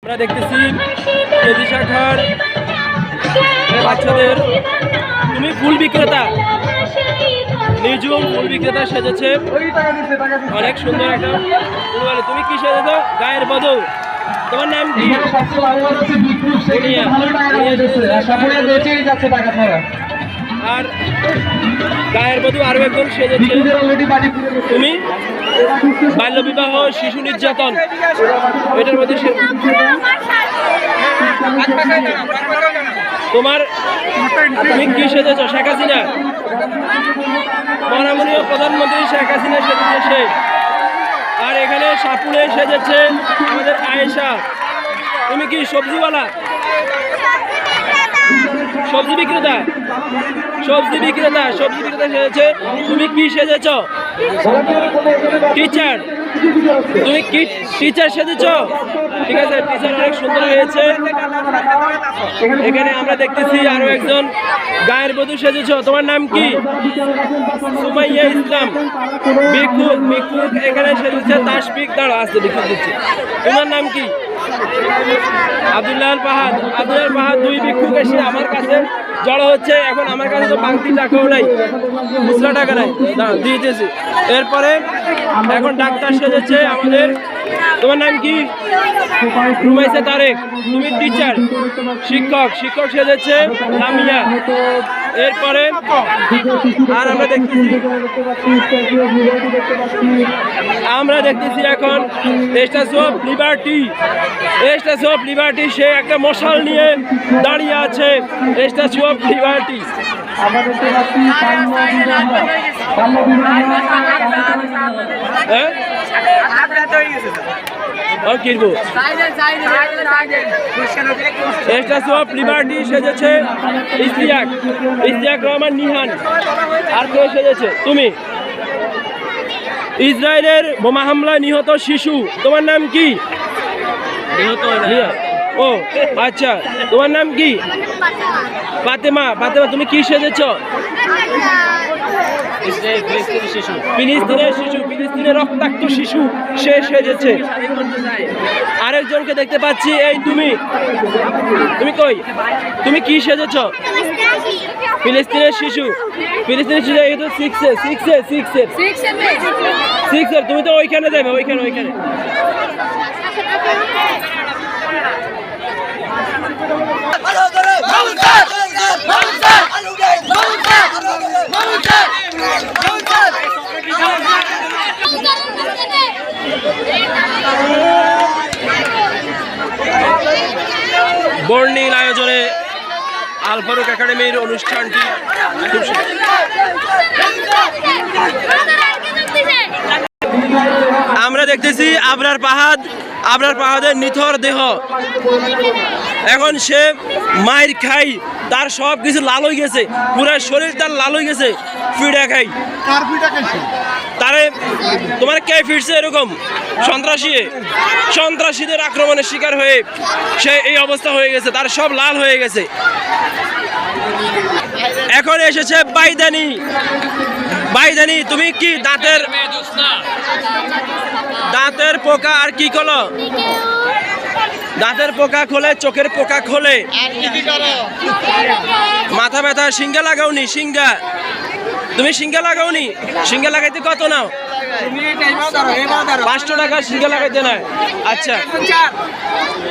আমরা দেখতেছি কেজি শাখার বাচ্চাদের তুমি ফুল বিক্রেতা, নিজুম ফুল বিক্রেতা সেজেছে, অনেক সুন্দর একটা। তুমি কি সেজেছো? গায়ের বধূ। তোমার নাম কি? আর গায়ের বধূ আরো একজন সেজেছে। তুমি বাল্য বিবাহ, শিশু নির্যাতন, এটার মধ্যে তুমি কি সেজেছ? শেখ হাসিনা, মাননীয় প্রধানমন্ত্রী শেখ হাসিনা সেজেছে সে। আর এখানে সাপুলে সেজেছে আমাদের আয়েশা। তুমি কি সবজিওয়ালা, সবজি বিক্রেতা? সবজি বিক্রেতা সেজেছে। তুমি কি সেজেছ? টিচার। তুমি কি টিচার সেজেছ? ঠিক আছে, টিচার অনেক সুন্দর হয়েছে। এখানে আমরা দেখতেছি আরো একজন গায়ের বধূ সেজেছ। তোমার নাম কি? সুমাইয়া ইসলাম। ভিক্ষুক এখানে সেজেছে। তাসফিক দাঁড়ো, আসতে ভিক্ষুক দিচ্ছি। তোমার নাম কি? আব্দুল্লাহ ফাহাদ। দুই ভিক্ষুক এসে আমার কাছে জড়ো হচ্ছে। এখন আমার কাছে তো বাংতি টাকাও নাই, খুচরা টাকা নাই, দিয়েছি। এরপরে এখন ডাক্তার সেজেছে আমাদের। তোমার নাম কি? রুমাইসা তারেক। তুমি টিচার, শিক্ষক সেজেছে লামিয়া। এরপরে আর আমরা দেখতেছি এখন স্ট্যাচু অফ লিবার্টি। সে একটা মশাল নিয়ে দাঁড়িয়ে আছে। Statue of liberty. Statue of liberty সেজেছে ইশতিয়াক রহমান নিহান। আর কে সেজেছে? তুমি। ইসরায়েলের বোমা হামলায় নিহত শিশু। তোমার নাম কি? ও আচ্ছা, তোমার নাম কি? ফাতেমা। তুমি কি সেজেছ? ফিলিস্তিনের রক্তাক্ত শিশু সে সেজেছে। আরেকজনকে দেখতে পাচ্ছি। এই তুমি কই? তুমি কি সেজেছ? ফিলিস্তিনের শিশু। এই তো সিক্সের। তুমি তো ওইখানে যাবে, ওইখানে। বর্ণিল আয়োজনে আল ফারুক একাডেমির অনুষ্ঠানটি আমরা দেখতেছি আবরার পাহাদের নিথর দেহ। এখন সে মায়ের খাই, তার সব কিছু লাল হয়ে গেছে, পুরো শরীর তার লাল হয়ে গেছে। ফিডা খাই তারে। তোমার কে ফিরছে এরকম? সন্ত্রাসীদের আক্রমণের শিকার হয়ে সে এই অবস্থা হয়ে গেছে, তার সব লাল হয়ে গেছে। এখন এসেছে বাইদানি। তুমি কি দাঁতের পোকা আর কি করো? দাঁতের পোকা খোলে, চোখের পোকা খোলে, মাথা ব্যথা। সিঙ্গা লাগাওনি? তুমি সিঙ্গা লাগাওনি? সিঙ্গা লাগাইতে কত নাও? 500 টাকা সিঙ্গা লাগাইতে নাই। আচ্ছা,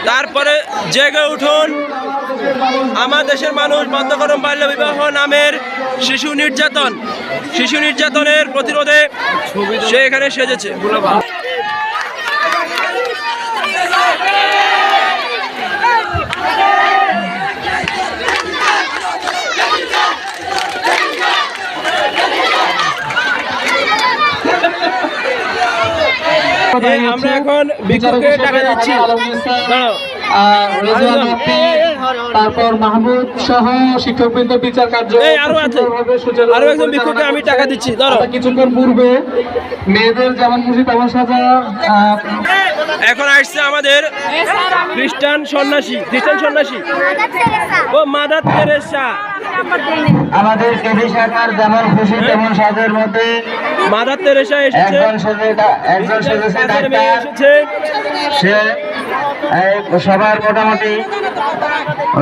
তারপরে জেগে উঠুন। আমার দেশের মানুষ বন্ধ করুন বাল্য বিবাহ নামের শিশু নির্যাতনের প্রতিরোধে সে এখানে সেজেছে। আমরা এখন ভিক্ষুককে টাকা দিচ্ছি। তারপর মাহমুদ সহ শিক্ষকবৃন্দ বিচার কার্য আরো একজন ভিক্ষুককে আমি টাকা দিচ্ছি। কিছুক্ষণ পূর্বে মেয়েদের যেমন খুশি তেমন সাজা। এখন আসছে আমাদের খ্রিস্টান সন্ন্যাসী ও মাদার তেরেসা। আমাদের কেবি শাখার যেমন খুশি তেমন সাজের মধ্যে মাদার তেরেসা এসেছে। একজন সেজেছে ডাক্তার, সে এই সবার মোটামুটি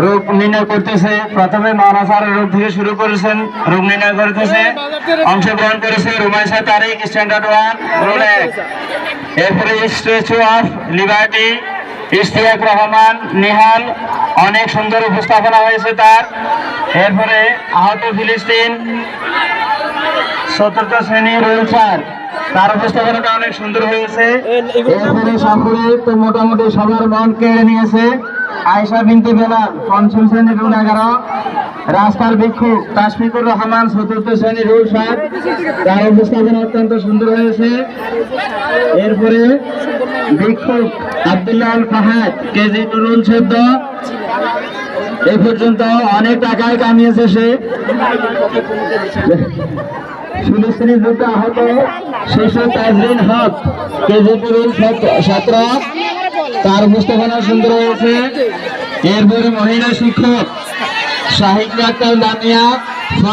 রোগ নির্ণয় করতেছে। প্রথমে মানাসারের রোগ থেকে শুরু করেছেন, রোগ নির্ণয় করতেছে, অংশগ্রহণ করেছে রুমাইসা তারিক, স্ট্যান্ডার্ড 1 রোল 1। এরপরে statue of liberty, Ishtiaq Rahman Nihal, অনেক সুন্দর উপস্থাপনা হয়েছে তার। এরপরে আহত ফিলিস্তিন, চতুর্থ শ্রেণী রোল 4, তার উপস্থাপনাটা অনেক সুন্দর হয়েছে। এরপরে সাফল্য তো মোটামুটি সবার মন কেড়ে নিয়েছে। আয়েশা বিনতে বেলাল, পঞ্চম শ্রেণী রোল 11, রাস্তার ভিক্ষুক তাশফিকুর রহমান, চতুর্থ শ্রেণী রোল 7, তার উপস্থাপনা অত্যন্ত সুন্দর হয়েছে। এরপরে ভিক্ষুক আব্দুল্লাহ আল ফাহাদ, কেজি রোল 14, এই পর্যন্ত অনেক টাকায় কামিয়েছে সে। ফিলিস্তিনি যুদ্ধ আহত শিশু তাজরিন হক, কেজি রোল 17, তার উপস্থাপনা সুন্দর হয়েছে। এরপরে মহিলা শিক্ষক সাহিত্য আক্তার লামিয়া,